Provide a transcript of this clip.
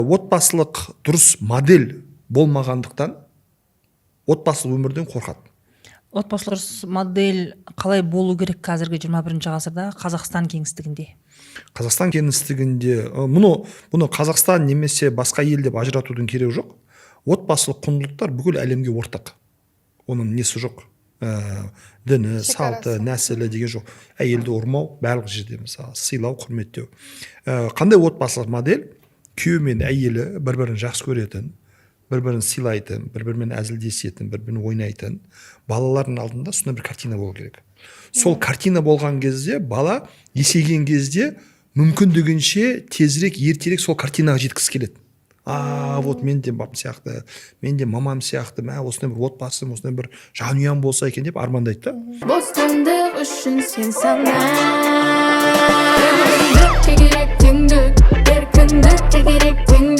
Отбасылық дұрыс модель болмағандықтан отбасылық өмірден қорқады. Отбасылық дұрыс модель қалай болу керек қазіргі 21 ғасырда Қазақстан кеңістігінде? Қазақстан кеңістігінде мұны Қазақстан немесе басқа ел деп ажыратудың керегі жоқ. Отбасылық құндылықтар бүкіл әлемге ортақ. Оның несі жоқ. Діні, салты, нәсілі деген жоқ. Әйелді ұрмау барлық жерде, мысалы, сыйлау, құрметтеу. Қандай отбасылық модель? Күйеуі мен әйелі бір-бірін жақсы көретін, бір-бірін сыйлайтын, бір-бірімен әзілдесетін, бір-бірін ойнайтын, балалардың алдында сондай бір картина болу керек. Сол картина болған кезде бала есейген кезде мүмкін дегенше тезірек, ертерек сол картинаға жеткісі келеді. Вот мен де бабам сияқты, мен де мамам сияқты, осындай бір отбасым, осындай бір жанұям болса екен деп армандайды да. Бостандық үшін сен сана, керек теңдік, еркіндік керек теңдік.